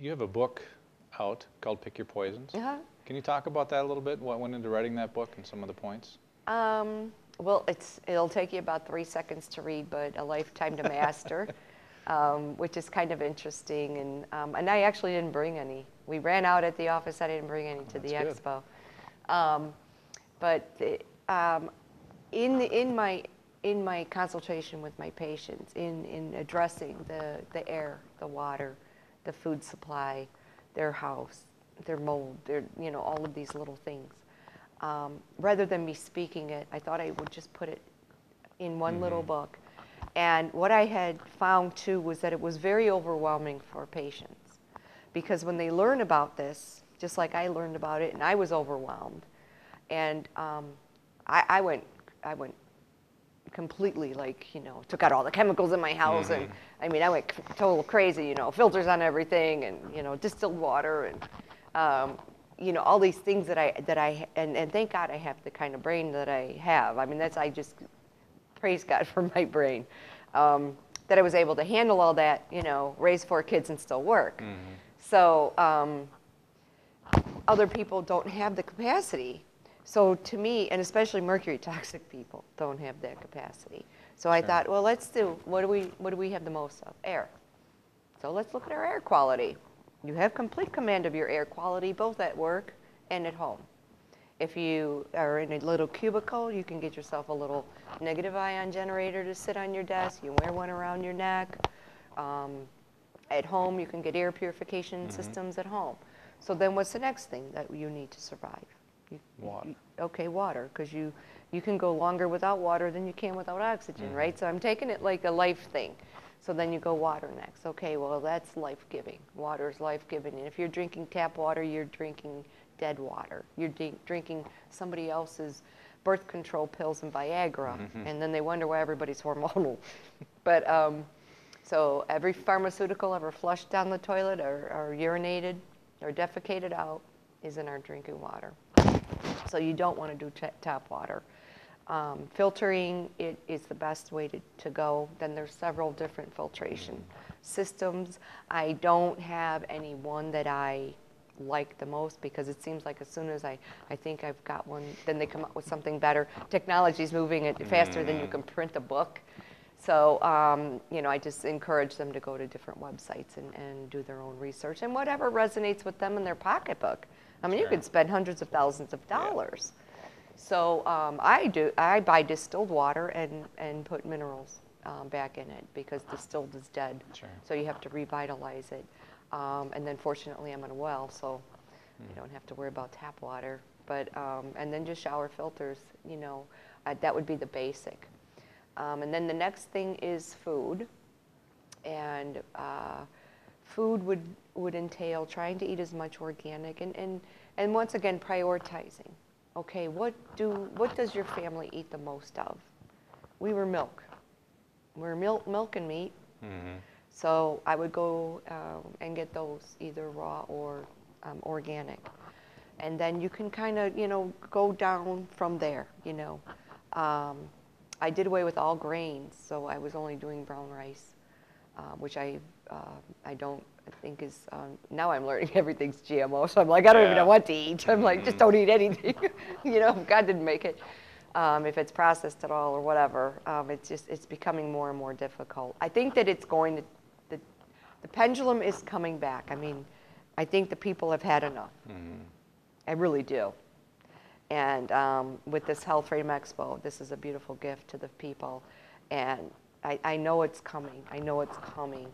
You have a book out called Pick Your Poisons. Can you talk about that a little bit? What went into writing that book and some of the points? Well, it'll take you about 3 seconds to read, but a lifetime to master, which is kind of interesting. And I actually didn't bring any. We ran out at the office. I didn't bring any to the expo. But in my consultation with my patients, in addressing the air, the water, the food supply, their house, their mold, all of these little things. Rather than me speaking it, I thought I would just put it in one little book. And what I had found too was that it was very overwhelming for patients, because when they learn about this, just like I learned about it, and I was overwhelmed, and I went completely, like, took out all the chemicals in my house, and I mean, I went total crazy, filters on everything, and distilled water, and all these things that I and thank God I have the kind of brain that I have. I mean, I just praise God for my brain, that I was able to handle all that, raise 4 kids and still work. So other people don't have the capacity. So to me, and especially mercury toxic people don't have that capacity. So I thought, well, let's do, what do we have the most of? Air. So let's look at our air quality. You have complete command of your air quality, both at work and at home. If you are in a little cubicle, you can get yourself a little negative ion generator to sit on your desk. You wear one around your neck. At home, you can get air purification systems at home. So then what's the next thing that you need to survive? Water. Okay, water, because you can go longer without water than you can without oxygen, right? So I'm taking it like a life thing. So then you go water next. Okay, well, that's life-giving. Water is life-giving. And if you're drinking tap water, you're drinking dead water. You're drinking somebody else's birth control pills and Viagra. And then they wonder why everybody's hormonal. But so every pharmaceutical ever flushed down the toilet or urinated or defecated out is in our drinking water. So you don't want to do tap water. Filtering it is the best way to go. Then there's several different filtration systems. I don't have any one that I like the most, because it seems like as soon as I think I've got one, then they come up with something better. Technology's moving it faster than you can print a book. So, I just encourage them to go to different websites and do their own research, and whatever resonates with them in their pocketbook. I mean, you could spend hundreds of thousands of dollars. So I buy distilled water and put minerals back in it, because distilled is dead. So you have to revitalize it. And then fortunately I'm in a well, so you don't have to worry about tap water. But, and then just shower filters, that would be the basic. And then the next thing is food. And food would entail trying to eat as much organic, and once again, prioritizing. Okay, what does your family eat the most of? We were milk. We're milk and meat. So I would go and get those either raw or organic. And then you can kind of, go down from there, I did away with all grains, so I was only doing brown rice, which I don't think is, now I'm learning everyth's GMO, so I'm like, I don't even know what to eat. I'm like, just don't eat anything, God didn't make it. If it's processed at all or whatever, it's becoming more and more difficult. I think that it's going to, the pendulum is coming back. I mean, I think the people have had enough. I really do. And with this Health Freedom Expo, this is a beautiful gift to the people. And I know it's coming. I know it's coming.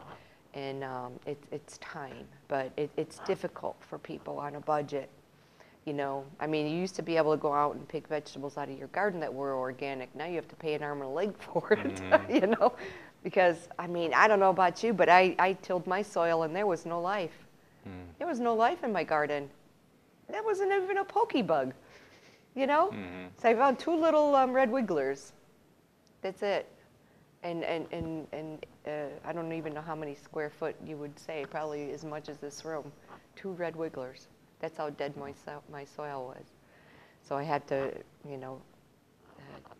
And it's time. But it's difficult for people on a budget. I mean, you used to be able to go out and pick vegetables out of your garden that were organic. Now you have to pay an arm and a leg for it, Because, I mean, I don't know about you, but I tilled my soil and there was no life. There was no life in my garden. There wasn't even a pokey bug, So I found 2 little red wigglers. That's it. And I don't even know how many square foot you would say, probably as much as this room. 2 red wigglers. That's how dead my soil was. So I had to,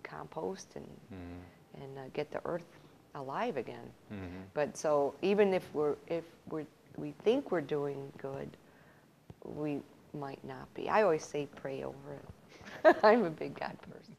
compost and get the earth alive again. But so even if we're we think we're doing good, we might not be. I always say pray over it. I'm a big God person.